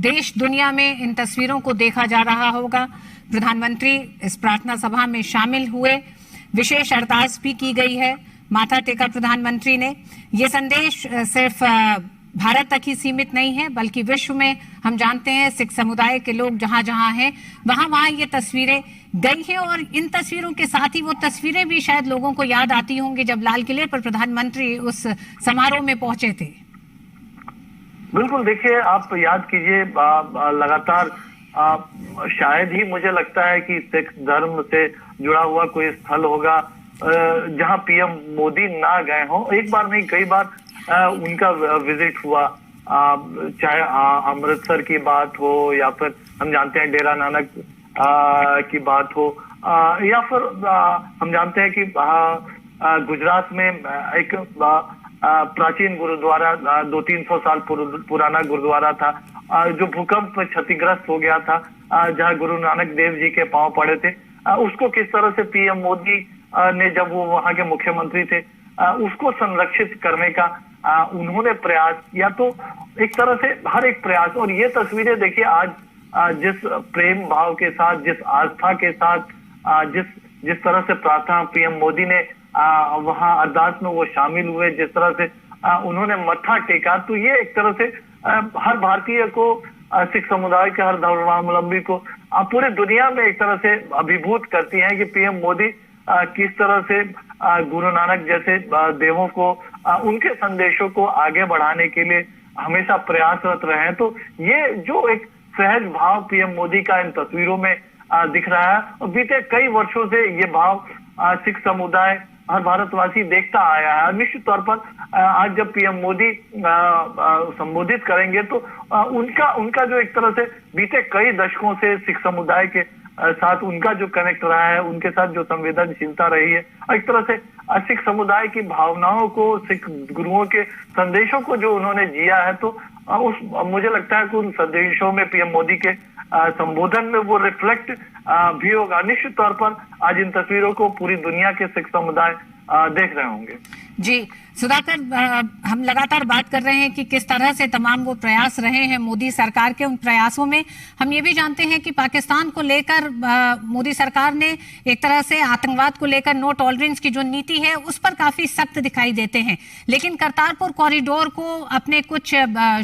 देश दुनिया में इन तस्वीरों को देखा जा रहा होगा। प्रधानमंत्री इस प्रार्थना सभा में शामिल हुए, विशेष अरदास भी की गई है, माथा टेका प्रधानमंत्री ने। ये संदेश सिर्फ भारत तक ही सीमित नहीं है, बल्कि विश्व में हम जानते हैं सिख समुदाय के लोग जहां जहां हैं वहां ये तस्वीरें गई हैं, और इन तस्वीरों के साथ ही वो तस्वीरें भी शायद लोगों को याद आती होंगी जब लाल किले पर प्रधानमंत्री उस समारोह में पहुंचे थे। बिल्कुल, देखिए आप याद कीजिए, लगातार शायद ही मुझे लगता है कि सिख धर्म से जुड़ा हुआ कोई स्थल होगा जहां पीएम मोदी ना गए हों। एक बार नहीं, कई बार उनका विजिट हुआ, चाहे अमृतसर की बात हो या फिर हम जानते हैं डेरा नानक की बात हो, या फिर हम जानते हैं कि गुजरात में एक प्राचीन गुरुद्वारा 200-300 साल पुराना गुरुद्वारा था जो भूकंप में क्षतिग्रस्त हो गया था, जहां गुरु नानक देव जी के पांव पड़े थे। उसको किस तरह से पीएम मोदी ने, जब वो वहां के मुख्यमंत्री थे, उसको संरक्षित करने का उन्होंने प्रयास किया। तो एक तरह से हर एक प्रयास, और ये तस्वीरें देखिए आज जिस प्रेम भाव के साथ, जिस आस्था के साथ, जिस तरह से प्रार्थना पीएम मोदी ने वहां अरदास में वो शामिल हुए, जिस तरह से उन्होंने मत्था टेका, तो ये एक तरह से हर भारतीय को, सिख समुदाय के हर धर्मावलंबी को पूरी दुनिया में एक तरह से अभिभूत करती हैं कि पीएम मोदी किस तरह से गुरु नानक जैसे देवों को, उनके संदेशों को आगे बढ़ाने के लिए हमेशा प्रयासरत रहे हैं। तो ये जो एक सहज भाव पीएम मोदी का इन तस्वीरों में दिख रहा है, और बीते कई वर्षों से ये भाव सिख समुदाय, हर भारतवासी देखता आया है। निश्चित तौर पर आज जब पीएम मोदी संबोधित करेंगे तो उनका जो एक तरह से बीते कई दशकों से सिख समुदाय के साथ उनका जो कनेक्ट रहा है, उनके साथ जो संवेदनशीलता रही है, एक तरह से सिख समुदाय की भावनाओं को, सिख गुरुओं के संदेशों को जो उन्होंने जिया है, तो मुझे लगता है कि उन संदेशों में पीएम मोदी के संबोधन में वो रिफ्लेक्ट भी होगा। निश्चित तौर पर आज इन तस्वीरों को पूरी दुनिया के सिख समुदाय देख रहे होंगे। जी सुधाकर, हम लगातार बात कर रहे हैं कि किस तरह से तमाम वो प्रयास रहे हैं मोदी सरकार के। उन प्रयासों में हम ये भी जानते हैं कि पाकिस्तान को लेकर मोदी सरकार ने एक तरह से आतंकवाद को लेकर नो टॉलरेंस की जो नीति है उस पर काफी सख्त दिखाई देते हैं, लेकिन करतारपुर कॉरिडोर को अपने कुछ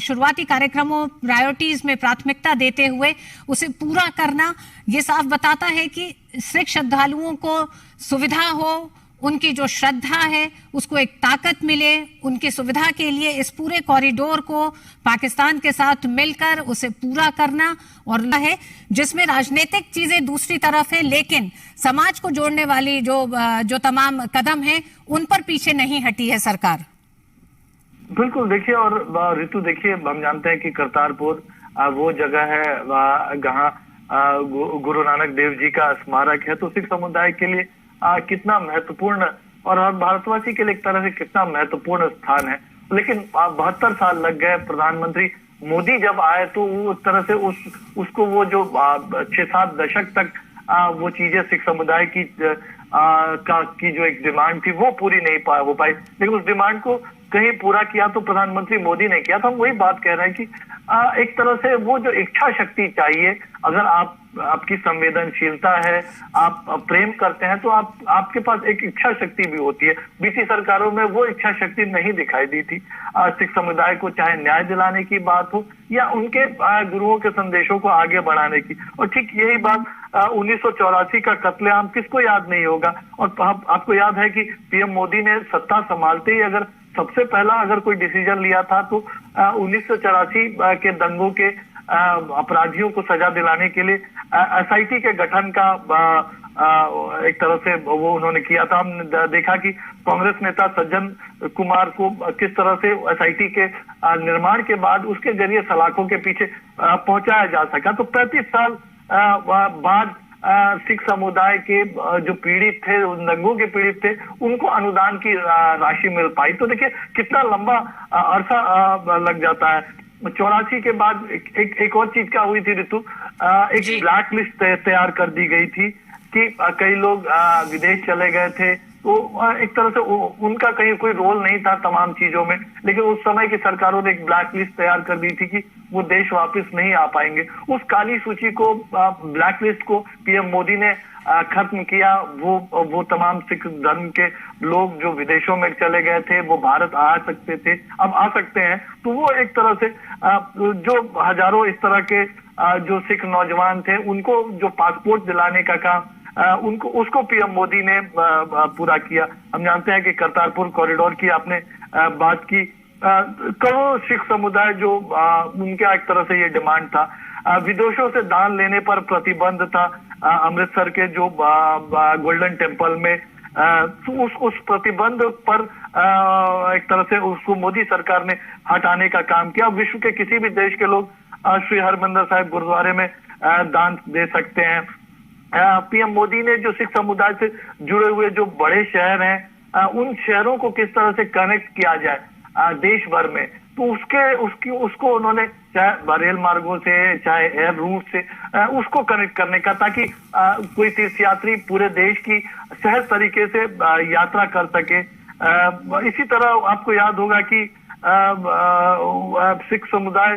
शुरुआती कार्यक्रमों, प्रायोरिटीज में प्राथमिकता देते हुए उसे पूरा करना ये साफ बताता है कि सिख श्रद्धालुओं को सुविधा हो, उनकी जो श्रद्धा है उसको एक ताकत मिले, उनकी सुविधा के लिए इस पूरे कॉरिडोर को पाकिस्तान के साथ मिलकर उसे पूरा करना, और है जिसमें राजनीतिक चीजें दूसरी तरफ है, लेकिन समाज को जोड़ने वाली जो तमाम कदम है उन पर पीछे नहीं हटी है सरकार। बिल्कुल, देखिए, और ऋतु देखिए, हम जानते हैं कि करतारपुर वो जगह है जहाँ गुरु नानक देव जी का स्मारक है, तो सिख समुदाय के लिए कितना महत्वपूर्ण, और हर भारतवासी के लिए एक तरह से कितना महत्वपूर्ण स्थान है। लेकिन 72 साल लग गए। प्रधानमंत्री मोदी जब आए तो वो उस तरह से उसको वो जो 6-7 दशक तक वो चीजें सिख समुदाय की जो एक डिमांड थी वो पूरी नहीं हो पाई, लेकिन उस डिमांड को कहीं पूरा किया तो प्रधानमंत्री मोदी ने किया। तो हम वही बात कह रहे हैं कि एक तरह से वो जो इच्छा शक्ति चाहिए, अगर आपकी संवेदनशीलता है, आप प्रेम करते हैं, तो आपके पास एक इच्छा शक्ति भी होती है। बीती सरकारों में वो इच्छा शक्ति नहीं दिखाई दी थी सिख समुदाय को, चाहे न्याय दिलाने की बात हो या उनके गुरुओं के संदेशों को आगे बढ़ाने की। और ठीक यही बात 1984 का कत्लेआम किसको याद नहीं होगा। और आपको याद है कि पीएम मोदी ने सत्ता संभालते ही अगर सबसे पहला अगर कोई डिसीजन लिया था तो 1984 के दंगों के अपराधियों को सजा दिलाने के लिए एसआईटी के गठन का एक तरह से वो उन्होंने किया था। हमने देखा कि कांग्रेस नेता सज्जन कुमार को किस तरह से एसआईटी के निर्माण के बाद उसके जरिए सलाखों के पीछे पहुंचाया जा सका। तो 35 साल बाद सिख समुदाय के जो पीड़ित थे, उन दंगों के पीड़ित थे, उनको अनुदान की राशि मिल पाई। तो देखिए कितना लंबा अरसा लग जाता है। 84 के बाद एक और चीज क्या हुई थी ऋतु, एक ब्लैक लिस्ट तैयार कर दी गई थी कि कई लोग विदेश चले गए थे, तो एक तरह से उनका कहीं कोई रोल नहीं था तमाम चीजों में, लेकिन उस समय की सरकारों ने एक ब्लैक लिस्ट तैयार कर दी थी कि वो देश वापस नहीं आ पाएंगे। उस काली सूची को, ब्लैक लिस्ट को पीएम मोदी ने खत्म किया। वो तमाम सिख धर्म के लोग जो विदेशों में चले गए थे वो भारत आ सकते थे, अब आ सकते हैं। तो वो एक तरह से जो हजारों इस तरह के जो सिख नौजवान थे उनको जो पासपोर्ट दिलाने का काम उसको पीएम मोदी ने पूरा किया। हम जानते हैं कि करतारपुर कॉरिडोर की आपने बात की, करोड़ों सिख समुदाय जो उनका एक तरह से ये डिमांड था। विदेशों से दान लेने पर प्रतिबंध था। अमृतसर के जो गोल्डन टेम्पल में तो उस प्रतिबंध पर एक तरह से उसको मोदी सरकार ने हटाने का काम किया। विश्व के किसी भी देश के लोग श्री हरमंदिर साहिब गुरुद्वारे में दान दे सकते हैं। पीएम मोदी ने जो सिख समुदाय से जुड़े हुए जो बड़े शहर हैं उन शहरों को किस तरह से कनेक्ट किया जाए देश भर में, तो उसको उन्होंने चाहे रेल मार्गों से चाहे एयर रूट से उसको कनेक्ट करने का, ताकि कोई तीर्थयात्री पूरे देश की सहज तरीके से यात्रा कर सके। इसी तरह आपको याद होगा कि सिख समुदाय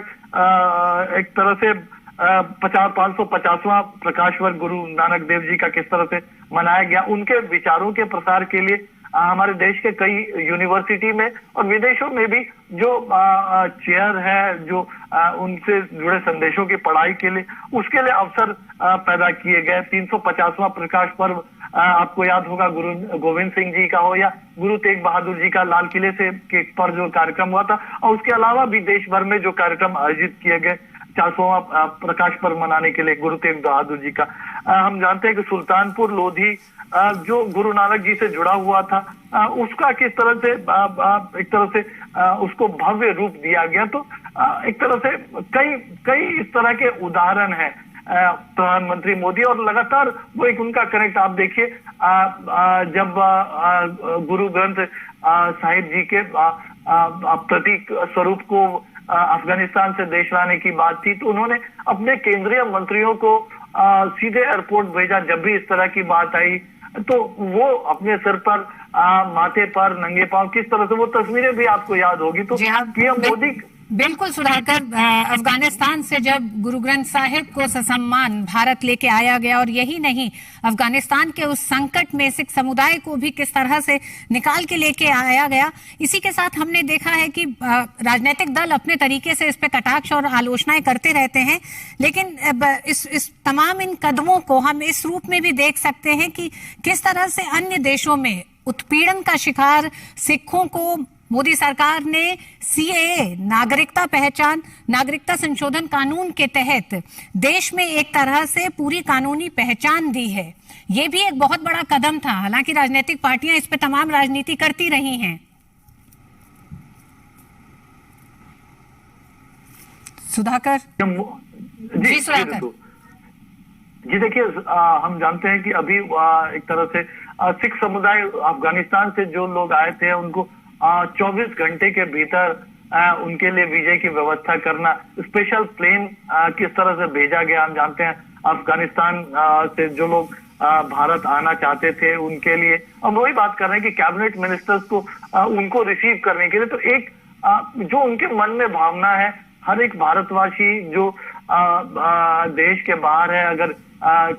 एक तरह से 550वां प्रकाश वर्ष गुरु नानक देव जी का किस तरह से मनाया गया। उनके विचारों के प्रसार के लिए हमारे देश के कई यूनिवर्सिटी में और विदेशों में भी जो चेयर है, जो उनसे जुड़े संदेशों की पढ़ाई के लिए उसके लिए अवसर पैदा किए गए। 350वां प्रकाश पर्व आपको याद होगा गुरु गोविंद सिंह जी का हो या गुरु तेग बहादुर जी का लाल किले से पर जो कार्यक्रम हुआ था, और उसके अलावा भी देश भर में जो कार्यक्रम आयोजित किए गए 400वां प्रकाश पर्व मनाने के लिए गुरु तेग बहादुर जी का। हम जानते हैं कि सुल्तानपुर लोधी जो गुरु नानक जी से जुड़ा हुआ था उसका किस तरह से एक तरह से उसको भव्य रूप दिया गया। तो एक तरह से कई इस तरह के उदाहरण हैं प्रधानमंत्री मोदी, और लगातार वो एक उनका कनेक्ट आप देखिए। जब गुरु ग्रंथ साहिब जी के प्रतीक स्वरूप को अफगानिस्तान से देश लाने की बात थी, तो उन्होंने अपने केंद्रीय मंत्रियों को सीधे एयरपोर्ट भेजा। जब भी इस तरह की बात आई तो वो अपने सिर पर माथे पर नंगे पांव किस तरह से, वो तस्वीरें भी आपको याद होगी। तो पीएम मोदी बिल्कुल सुधाकर, अफगानिस्तान से जब गुरु ग्रंथ साहिब को ससम्मान भारत लेके आया गया, और यही नहीं अफगानिस्तान के उस संकट में सिख समुदाय को भी किस तरह से निकाल के लेके आया गया। इसी के साथ हमने देखा है कि राजनीतिक दल अपने तरीके से इस पे कटाक्ष और आलोचनाएं करते रहते हैं, लेकिन इस तमाम इन कदमों को हम इस रूप में भी देख सकते हैं कि किस तरह से अन्य देशों में उत्पीड़न का शिकार सिखों को मोदी सरकार ने सीएए नागरिकता संशोधन कानून के तहत देश में एक तरह से पूरी कानूनी पहचान दी है। ये भी एक बहुत बड़ा कदम था, हालांकि राजनीतिक पार्टियां इस पे तमाम राजनीति करती रही हैं। सुधाकर जी सुधाकर जी देखिए, हम जानते हैं कि अभी एक तरह से सिख समुदाय अफगानिस्तान से जो लोग आए थे उनको 24 घंटे के भीतर उनके लिए वीजे की व्यवस्था करना, स्पेशल प्लेन किस तरह से भेजा गया। हम जानते हैं अफगानिस्तान से जो लोग भारत आना चाहते थे उनके लिए, हम वही बात कर रहे हैं कि कैबिनेट मिनिस्टर्स को उनको रिसीव करने के लिए, तो एक जो उनके मन में भावना है, हर एक भारतवासी जो देश के बाहर है, अगर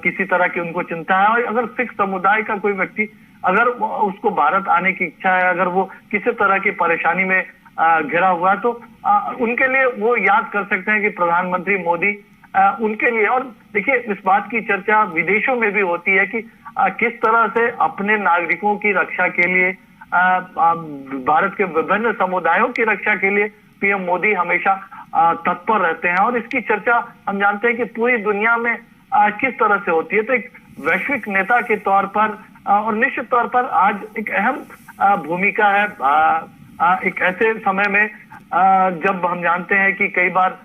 किसी तरह की उनको चिंता है, और अगर सिख समुदाय का कोई व्यक्ति अगर उसको भारत आने की इच्छा है, अगर वो किसी तरह की परेशानी में घिरा हुआ है, तो उनके लिए वो याद कर सकते हैं कि प्रधानमंत्री मोदी उनके लिए। और देखिए, इस बात की चर्चा विदेशों में भी होती है कि किस तरह से अपने नागरिकों की रक्षा के लिए, भारत के विभिन्न समुदायों की रक्षा के लिए पीएम मोदी हमेशा तत्पर रहते हैं, और इसकी चर्चा हम जानते हैं कि पूरी दुनिया में किस तरह से होती है। तो एक वैश्विक नेता के तौर पर और निश्चित तौर पर आज एक अहम भूमिका है एक ऐसे समय में जब हम जानते हैं कि कई बार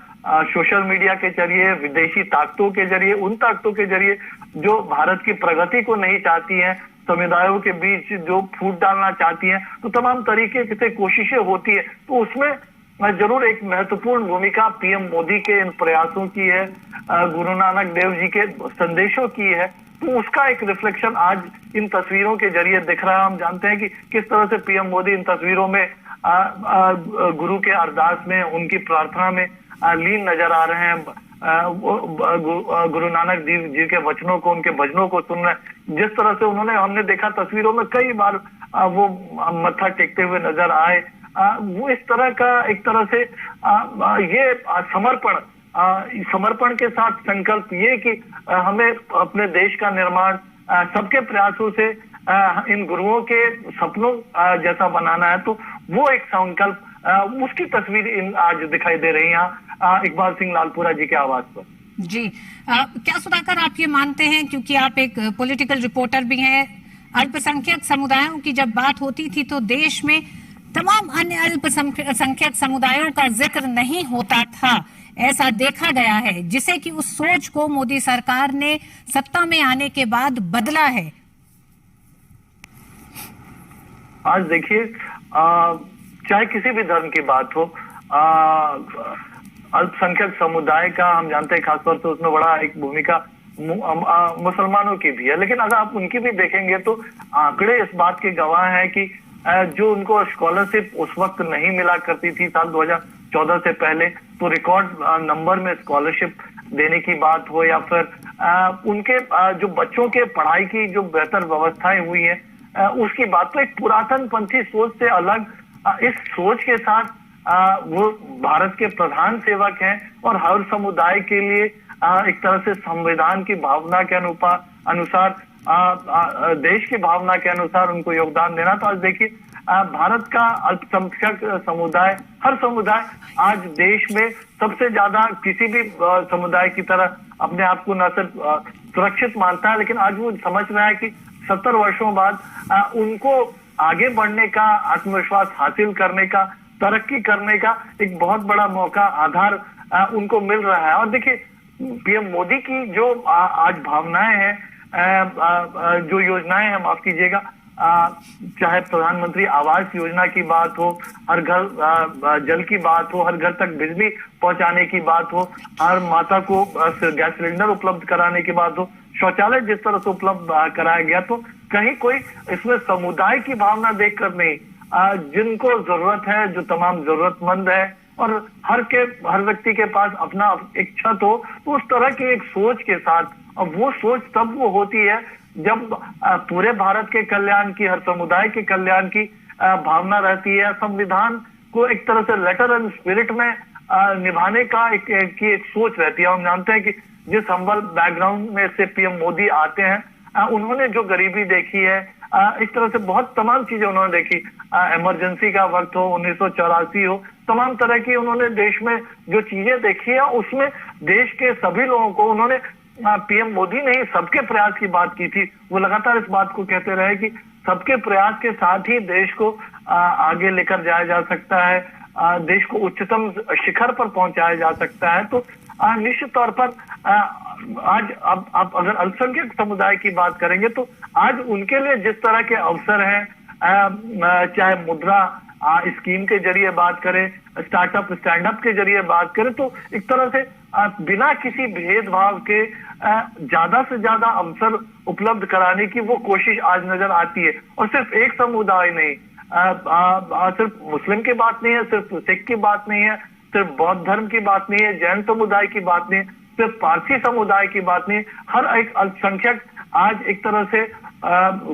सोशल मीडिया के जरिए, विदेशी ताकतों के जरिए, उन ताकतों के जरिए जो भारत की प्रगति को नहीं चाहती हैं, समुदायों के बीच जो फूट डालना चाहती हैं, तो तमाम तरीके से कोशिशें होती है। तो उसमें जरूर एक महत्वपूर्ण भूमिका पीएम मोदी के इन प्रयासों की है, गुरु नानक देव जी के संदेशों की है। तो उसका एक रिफ्लेक्शन आज इन तस्वीरों के जरिए दिख रहा है। हम जानते हैं कि किस तरह से पीएम मोदी इन तस्वीरों में गुरु के अरदास में, उनकी प्रार्थना में लीन नजर आ रहे हैं। गुरु नानक देव जी के वचनों को, उनके भजनों को सुन रहे हैं। जिस तरह से हमने देखा तस्वीरों में कई बार वो मत्था टेकते हुए नजर आए। वो इस तरह का एक तरह से ये समर्पण के साथ संकल्प ये कि हमें अपने देश का निर्माण सबके प्रयासों से इन गुरुओं के सपनों जैसा बनाना है, तो वो एक संकल्प, उसकी तस्वीर आज दिखाई दे रही है इकबाल सिंह लालपुरा जी के आवाज पर। जी क्या सुधाकर आप ये मानते हैं, क्योंकि आप एक पॉलिटिकल रिपोर्टर भी हैं, अल्पसंख्यक समुदायों की जब बात होती थी तो देश में तमाम अन्य अल्पसंख्यक समुदायों का जिक्र नहीं होता था, ऐसा देखा गया है, जिसे कि उस सोच को मोदी सरकार ने सत्ता में आने के बाद बदला है? आज देखिए, चाहे किसी भी धर्म की बात हो, अल्पसंख्यक समुदाय का हम जानते हैं खासतौर से उसमें बड़ा एक भूमिका मुसलमानों की भी है, लेकिन अगर आप उनकी भी देखेंगे तो आंकड़े इस बात के गवाह हैं कि जो उनको स्कॉलरशिप उस वक्त नहीं मिला करती थी साल 2014 से पहले, तो रिकॉर्ड नंबर में स्कॉलरशिप देने की बात हो, या फिर उनके जो बच्चों के पढ़ाई की जो बेहतर व्यवस्थाएं हुई है उसकी बात, तो एक पुरातन पंथी सोच से अलग इस सोच के साथ वो भारत के प्रधान सेवक हैं और हर समुदाय के लिए एक तरह से संविधान की भावना के अनुसार देश की भावना के अनुसार उनको योगदान देना। तो आज देखिए, भारत का अल्पसंख्यक समुदाय, हर समुदाय आज देश में सबसे ज्यादा किसी भी समुदाय की तरह अपने आप को न सिर्फ सुरक्षित मानता है, लेकिन आज वो समझ रहा है कि 70 वर्षों बाद उनको आगे बढ़ने का, आत्मविश्वास हासिल करने का, तरक्की करने का एक बहुत बड़ा मौका, आधार उनको मिल रहा है। और देखिए, पीएम मोदी की जो आज भावनाएं हैं, जो योजनाएं हैं, माफ कीजिएगा, चाहे प्रधानमंत्री आवास योजना की बात हो, हर घर जल की बात हो, हर घर तक बिजली पहुंचाने की बात हो, हर माता को गैस सिलेंडर उपलब्ध कराने की बात हो, शौचालय जिस तरह से उपलब्ध कराया गया, तो कहीं कोई इसमें समुदाय की भावना देखकर नहीं, जिनको जरूरत है, जो तमाम जरूरतमंद है और हर व्यक्ति के पास अपना एक छत हो, तो उस तरह की एक सोच के साथ, और वो सोच तब वो होती है जब पूरे भारत के कल्याण की, हर समुदाय के कल्याण की भावना रहती है। संविधान को एक तरह से लेटर एंड स्पिरिट में निभाने का एक सोच रहती है। हम जानते हैं कि जिस हम्बल बैकग्राउंड में से पीएम मोदी आते हैं, उन्होंने जो गरीबी देखी है, इस तरह से बहुत तमाम चीजें उन्होंने देखी, इमरजेंसी का वक्त हो, 1984 हो, तमाम तरह की उन्होंने देश में जो चीजें देखी है, उसमें देश के सभी लोगों को उन्होंने, पीएम मोदी ने ही सबके प्रयास की बात की थी। वो लगातार इस बात को कहते रहे कि सबके प्रयास के साथ ही देश को आगे लेकर जाया जा सकता है, देश को उच्चतम शिखर पर पहुंचाया जा सकता है। तो निश्चित तौर पर आज आप अगर अल्पसंख्यक समुदाय की बात करेंगे तो आज उनके लिए जिस तरह के अवसर हैं, चाहे मुद्रा स्कीम के जरिए बात करें, स्टार्टअप स्टैंड अप के जरिए बात करें, तो एक तरह से बिना किसी भेदभाव के ज्यादा से ज्यादा अवसर उपलब्ध कराने की वो कोशिश आज नजर आती है। और सिर्फ एक समुदाय नहीं, सिर्फ मुस्लिम की बात नहीं है, सिर्फ सिख की बात नहीं है, सिर्फ बौद्ध धर्म की बात नहीं है, जैन समुदाय की बात नहीं है, सिर्फ पारसी समुदाय की बात नहीं, हर एक अल्पसंख्यक आज एक तरह से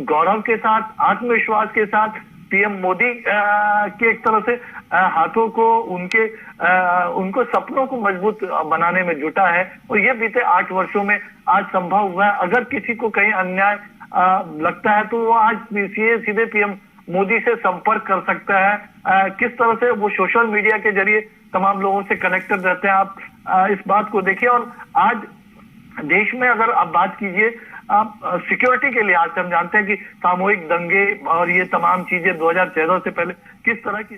गौरव के साथ, आत्मविश्वास के साथ पीएम मोदी के एक तरह से हाथों को, उनको सपनों को मजबूत बनाने में जुटा है। और ये बीते 8 वर्षों में आज संभव हुआ है। अगर किसी को कहीं अन्याय लगता है तो वो आज सीधे पीएम मोदी से संपर्क कर सकता है। किस तरह से वो सोशल मीडिया के जरिए तमाम लोगों से कनेक्टेड रहते हैं, आप इस बात को देखिए। और आज देश में अगर आप बात कीजिए, आप सिक्योरिटी के लिहाज से हम जानते हैं कि सामूहिक दंगे और ये तमाम चीजें 2014 से पहले किस तरह की,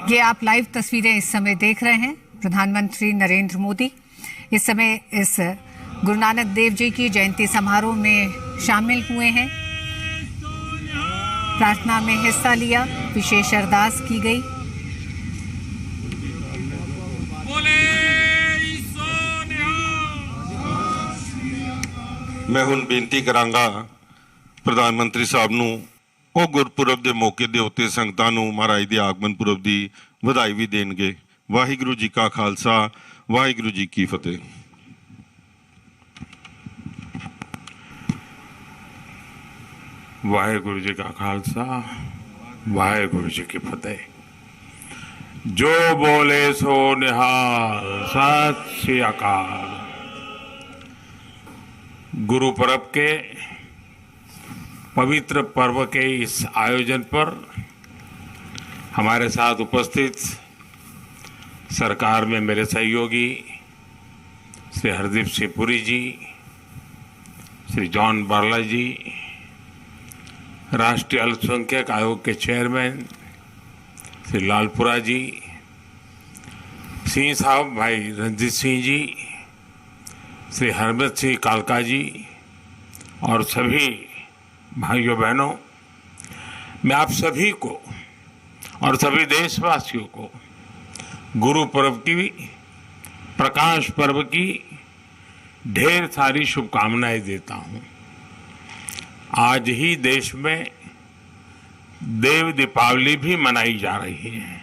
ये आप लाइव तस्वीरें इस समय देख रहे हैं। प्रधानमंत्री नरेंद्र मोदी इस समय इस गुरु नानक देव जी की जयंती समारोह में शामिल हुए हैं, प्रार्थना में हिस्सा लिया, विशेष अरदास की गई। बोले ਮੈਂ ਹੁਣ ਬੇਨਤੀ ਕਰਾਂਗਾ ਪ੍ਰਧਾਨ ਮੰਤਰੀ ਸਾਹਿਬ ਨੂੰ ਉਹ ਗੁਰਪੁਰਬ ਦੇ ਮੌਕੇ ਦੇ ਉੱਤੇ ਸੰਗਤਾਂ ਨੂੰ ਮਹਾਰਾਜ ਦੇ ਆਗਮਨ ਪੁਰਬ ਦੀ ਵਧਾਈ ਵੀ ਦੇਣਗੇ। ਵਾਹਿਗੁਰੂ ਜੀ ਕਾ ਖਾਲਸਾ, ਵਾਹਿਗੁਰੂ ਜੀ ਕੀ ਫਤਿਹ। वाहेगुरु जी का खालसा, वाहेगुरु जी की फतेह। जो बोले सो निहाल, सत श्री अकाल। गुरु पर्व के पवित्र पर्व के इस आयोजन पर हमारे साथ उपस्थित सरकार में मेरे सहयोगी श्री हरदीप सिंह पुरी जी, श्री जॉन बारला जी, राष्ट्रीय अल्पसंख्यक आयोग के चेयरमैन श्री लालपुरा जी, सिंह साहब भाई रंजीत सिंह जी, श्री हरमत सिंह कालका जी और सभी भाइयों बहनों, मैं आप सभी को और सभी देशवासियों को गुरु पर्व की, प्रकाश पर्व की ढेर सारी शुभकामनाएं देता हूं। आज ही देश में देव दीपावली भी मनाई जा रही है।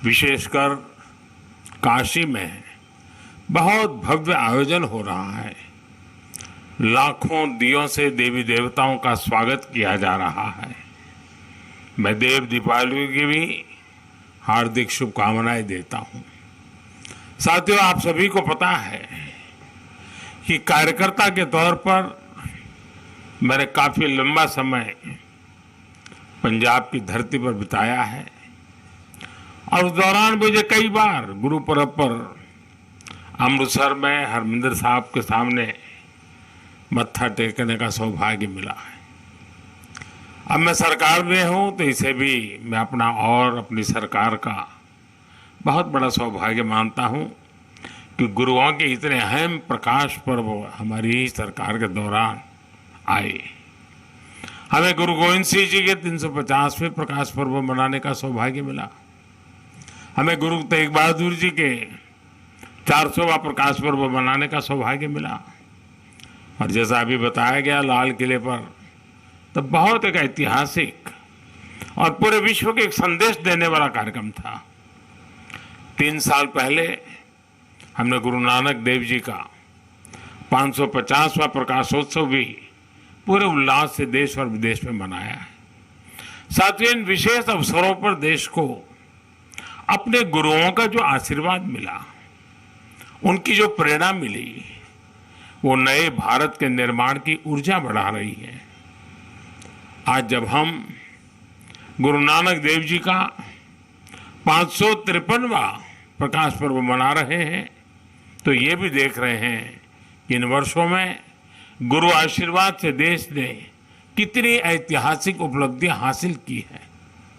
विशेषकर काशी में बहुत भव्य आयोजन हो रहा है। लाखों दियों से देवी देवताओं का स्वागत किया जा रहा है। मैं देव दीपावली की भी हार्दिक शुभकामनाएं देता हूं। साथियों, आप सभी को पता है कि कार्यकर्ता के तौर पर मैंने काफी लंबा समय पंजाब की धरती पर बिताया है और उस दौरान मुझे कई बार गुरु पर्व पर अमृतसर में हरमिंदर साहब के सामने मत्था टेकने का सौभाग्य मिला है। अब मैं सरकार में हूं तो इसे भी मैं अपना और अपनी सरकार का बहुत बड़ा सौभाग्य मानता हूं कि गुरुओं के इतने अहम प्रकाश पर्व हमारी ही सरकार के दौरान आए। हमें गुरु गोविंद सिंह जी के 350वें प्रकाश पर्व मनाने का सौभाग्य मिला। हमें गुरु तेग बहादुर जी के 400वां प्रकाश पर्व मनाने का सौभाग्य मिला। और जैसा अभी बताया गया, लाल किले पर तो बहुत एक ऐतिहासिक और पूरे विश्व के एक संदेश देने वाला कार्यक्रम था। 3 साल पहले हमने गुरु नानक देव जी का 550वां प्रकाशोत्सव भी पूरे उल्लास से देश और विदेश में मनाया है। साथियों, इन विशेष अवसरों पर देश को अपने गुरुओं का जो आशीर्वाद मिला, उनकी जो प्रेरणा मिली, वो नए भारत के निर्माण की ऊर्जा बढ़ा रही है। आज जब हम गुरु नानक देव जी का 553वां प्रकाश पर्व मना रहे हैं तो ये भी देख रहे हैं कि इन वर्षों में गुरु आशीर्वाद से देश ने कितनी ऐतिहासिक उपलब्धियां हासिल की है।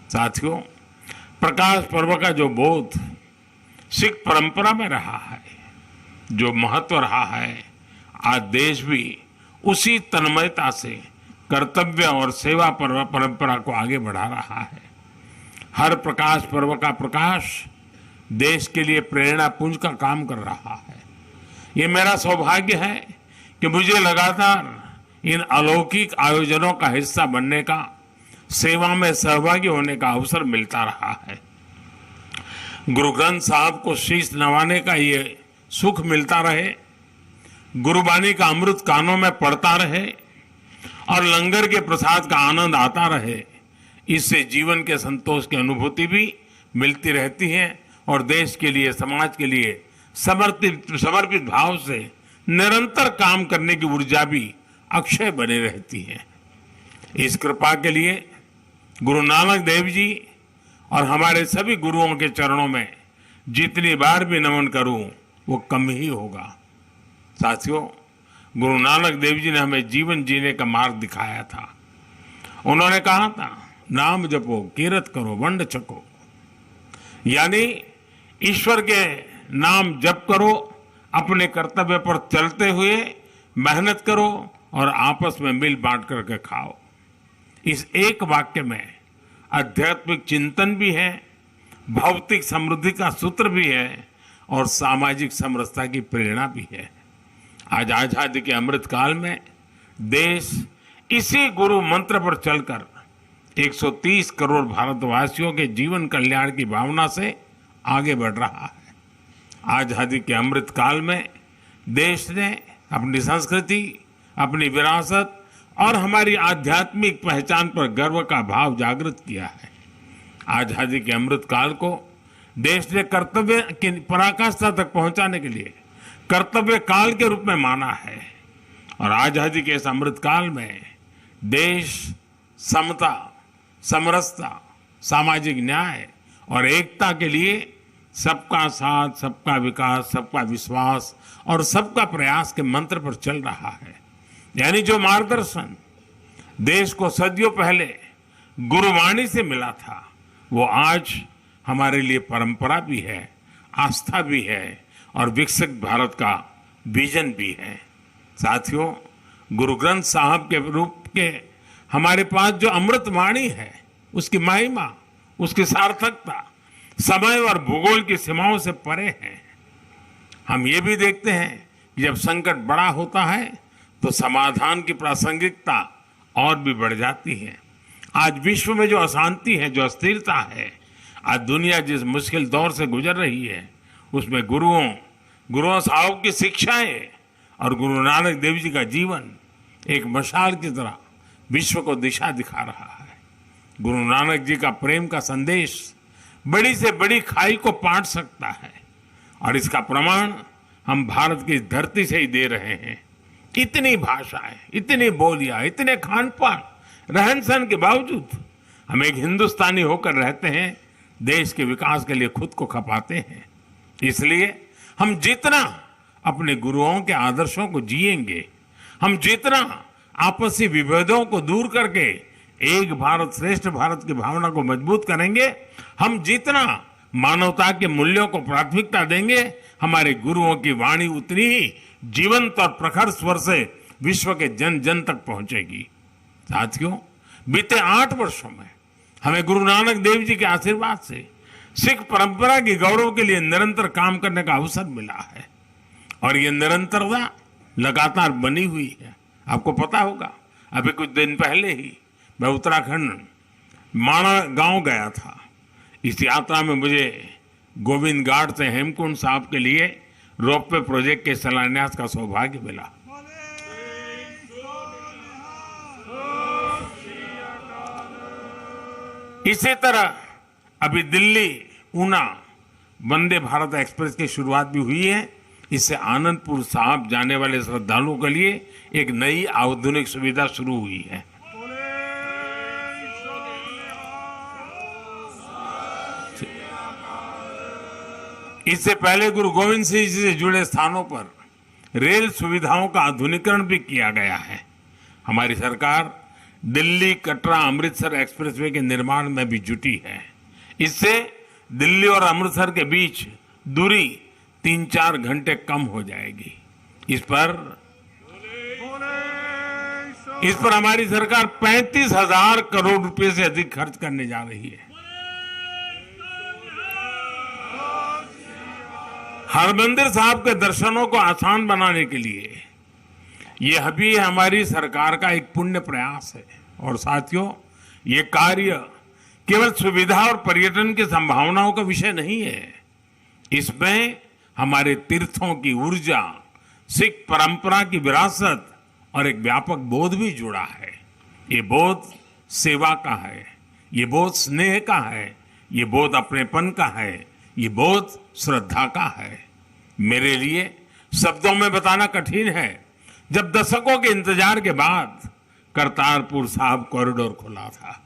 साथियों, प्रकाश पर्व का जो बोध सिख परंपरा में रहा है, जो महत्व रहा है, आज देश भी उसी तन्मयता से कर्तव्य और सेवा परंपरा को आगे बढ़ा रहा है। हर प्रकाश पर्व का प्रकाश देश के लिए प्रेरणा पुंज का काम कर रहा है। ये मेरा सौभाग्य है कि मुझे लगातार इन अलौकिक आयोजनों का हिस्सा बनने का, सेवा में सहभागी होने का अवसर मिलता रहा है। गुरु ग्रंथ साहब को शीश नवाने का ये सुख मिलता रहे, गुरुबानी का अमृत कानों में पड़ता रहे और लंगर के प्रसाद का आनंद आता रहे, इससे जीवन के संतोष की अनुभूति भी मिलती रहती है और देश के लिए, समाज के लिए समर्पित भाव से निरंतर काम करने की ऊर्जा भी अक्षय बनी रहती है। इस कृपा के लिए गुरु नानक देव जी और हमारे सभी गुरुओं के चरणों में जितनी बार भी नमन करूं वो कम ही होगा। साथियों, गुरु नानक देव जी ने हमें जीवन जीने का मार्ग दिखाया था। उन्होंने कहा था, नाम जपो, कीरत करो, वंड छको, यानी ईश्वर के नाम जप करो, अपने कर्तव्य पर चलते हुए मेहनत करो और आपस में मिल बांट करके खाओ। इस एक वाक्य में आध्यात्मिक चिंतन भी है, भौतिक समृद्धि का सूत्र भी है और सामाजिक समरसता की प्रेरणा भी है। आज आजादी के अमृत काल में देश इसी गुरु मंत्र पर चलकर 130 करोड़ भारतवासियों के जीवन कल्याण की भावना से आगे बढ़ रहा है। आजादी के अमृत काल में देश ने अपनी संस्कृति, अपनी विरासत और हमारी आध्यात्मिक पहचान पर गर्व का भाव जागृत किया है। आजादी के अमृत काल को देश ने कर्तव्य की पराकाष्ठा तक पहुंचाने के लिए कर्तव्य काल के रूप में माना है। और आजादी के इस अमृत काल में देश समता, समरसता, सामाजिक न्याय और एकता के लिए सबका साथ, सबका विकास, सबका विश्वास और सबका प्रयास के मंत्र पर चल रहा है। यानी जो मार्गदर्शन देश को सदियों पहले गुरुवाणी से मिला था, वो आज हमारे लिए परंपरा भी है, आस्था भी है और विकसित भारत का विजन भी है। साथियों, गुरु ग्रंथ साहब के रूप के हमारे पास जो अमृत वाणी है, उसकी महिमा, उसकी सार्थकता समय और भूगोल की सीमाओं से परे है। हम ये भी देखते हैं कि जब संकट बड़ा होता है तो समाधान की प्रासंगिकता और भी बढ़ जाती है। आज विश्व में जो अशांति है, जो अस्थिरता है, आज दुनिया जिस मुश्किल दौर से गुजर रही है, उसमें गुरुओं साहब की शिक्षाएं और गुरु नानक देव जी का जीवन एक मशाल की तरह विश्व को दिशा दिखा रहा है। गुरु नानक जी का प्रेम का संदेश बड़ी से बड़ी खाई को पाट सकता है और इसका प्रमाण हम भारत की धरती से ही दे रहे हैं। इतनी भाषाएं, इतनी बोलियां, इतने खान पान, रहन सहन के बावजूद हम एक हिंदुस्तानी होकर रहते हैं, देश के विकास के लिए खुद को खपाते हैं। इसलिए हम जितना अपने गुरुओं के आदर्शों को जिएंगे, हम जितना आपसी विभेदों को दूर करके एक भारत श्रेष्ठ भारत की भावना को मजबूत करेंगे, हम जितना मानवता के मूल्यों को प्राथमिकता देंगे, हमारे गुरुओं की वाणी उतनी ही जीवंत और प्रखर स्वर से विश्व के जन जन तक पहुंचेगी। साथियों, बीते 8 वर्षों में हमें गुरु नानक देव जी के आशीर्वाद से सिख परंपरा के गौरव के लिए निरंतर काम करने का अवसर मिला है और ये निरंतरता लगातार बनी हुई है। आपको पता होगा, अभी कुछ दिन पहले ही मैं उत्तराखंड माणा गांव गया था। इस यात्रा में मुझे गोविंद घाट से हेमकुंड साहब के लिए रोपवे प्रोजेक्ट के शिलान्यास का सौभाग्य मिला। इसी तरह अभी दिल्ली ऊना वंदे भारत एक्सप्रेस की शुरुआत भी हुई है। इससे आनंदपुर साहब जाने वाले श्रद्धालुओं के लिए एक नई आधुनिक सुविधा शुरू हुई है। इससे पहले गुरु गोविंद सिंह जी से जुड़े स्थानों पर रेल सुविधाओं का आधुनिकीकरण भी किया गया है। हमारी सरकार दिल्ली कटरा अमृतसर एक्सप्रेसवे के निर्माण में भी जुटी है। इससे दिल्ली और अमृतसर के बीच दूरी 3-4 घंटे कम हो जाएगी। इस पर हमारी सरकार 35,000 करोड़ रुपए से अधिक खर्च करने जा रही है। हरमंदिर साहब के दर्शनों को आसान बनाने के लिए यह भी हमारी सरकार का एक पुण्य प्रयास है। और साथियों, ये कार्य केवल सुविधा और पर्यटन की संभावनाओं का विषय नहीं है, इसमें हमारे तीर्थों की ऊर्जा, सिख परंपरा की विरासत और एक व्यापक बोध भी जुड़ा है। ये बोध सेवा का है, ये बोध स्नेह का है, ये बोध अपनेपन का है, ये बोध श्रद्धा का है। मेरे लिए शब्दों में बताना कठिन है, जब दशकों के इंतजार के बाद करतारपुर साहिब कॉरिडोर खुला था।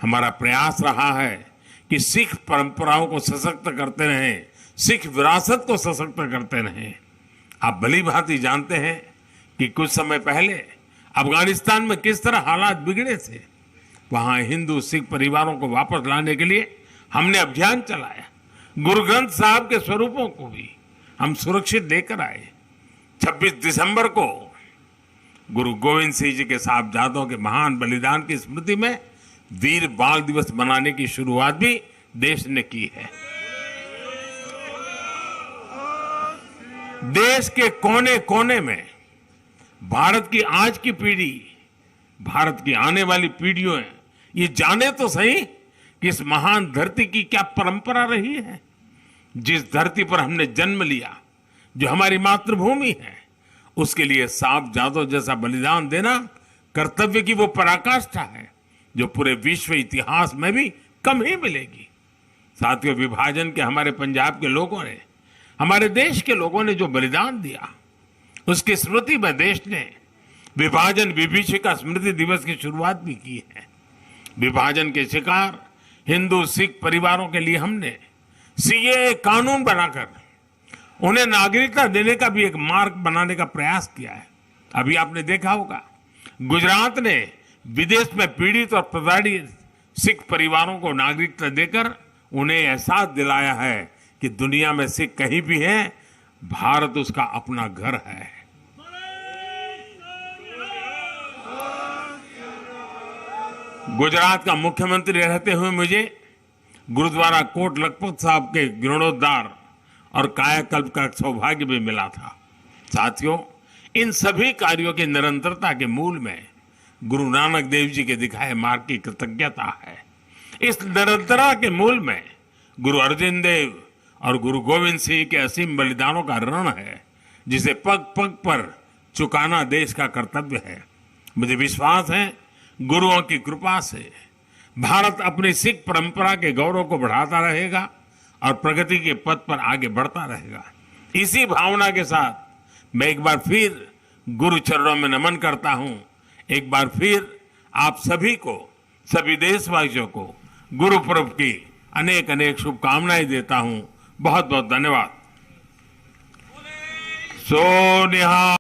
हमारा प्रयास रहा है कि सिख परंपराओं को सशक्त करते रहें, सिख विरासत को सशक्त करते रहें। आप भली भांति जानते हैं कि कुछ समय पहले अफगानिस्तान में किस तरह हालात बिगड़े थे। वहां हिंदू सिख परिवारों को वापस लाने के लिए हमने अभियान चलाया। गुरु ग्रंथ साहब के स्वरूपों को भी हम सुरक्षित लेकर आए। 26 दिसंबर को गुरु गोविंद सिंह जी के साहबजादों के महान बलिदान की स्मृति में वीर बाल दिवस मनाने की शुरुआत भी देश ने की है। देश के कोने कोने में भारत की आज की पीढ़ी, भारत की आने वाली पीढ़ियों ये जाने तो सही कि इस महान धरती की क्या परंपरा रही है। जिस धरती पर हमने जन्म लिया, जो हमारी मातृभूमि है, उसके लिए सांप जादव जैसा बलिदान देना कर्तव्य की वो पराकाष्ठा है जो पूरे विश्व इतिहास में भी कम ही मिलेगी। साथियों, विभाजन के हमारे पंजाब के लोगों ने, हमारे देश के लोगों ने जो बलिदान दिया, उसकी स्मृति में देश ने विभाजन विभीषिका स्मृति दिवस की शुरुआत भी की है। विभाजन के शिकार हिंदू सिख परिवारों के लिए हमने सीएए कानून बनाकर उन्हें नागरिकता देने का भी एक मार्ग बनाने का प्रयास किया है। अभी आपने देखा होगा, गुजरात ने विदेश में पीड़ित और प्रताड़ित सिख परिवारों को नागरिकता देकर उन्हें एहसास दिलाया है कि दुनिया में सिख कहीं भी है, भारत उसका अपना घर है। गुजरात का मुख्यमंत्री रहते हुए मुझे गुरुद्वारा कोट लखपत साहब के जीर्णोद्धार और कायाकल्प का सौभाग्य भी मिला था। साथियों, इन सभी कार्यों की निरंतरता के मूल में गुरु नानक देव जी के दिखाए मार्ग की कृतज्ञता है। इस निरंतरता के मूल में गुरु अर्जुन देव और गुरु गोविंद सिंह के असीम बलिदानों का ऋण है, जिसे पग पग पर चुकाना देश का कर्तव्य है। मुझे विश्वास है, गुरुओं की कृपा से भारत अपनी सिख परंपरा के गौरव को बढ़ाता रहेगा और प्रगति के पथ पर आगे बढ़ता रहेगा। इसी भावना के साथ मैं एक बार फिर गुरु चरणों में नमन करता हूं। एक बार फिर आप सभी को, सभी देशवासियों को गुरु पर्व की अनेक अनेक शुभकामनाएं देता हूं। बहुत बहुत धन्यवाद। सो निहाल।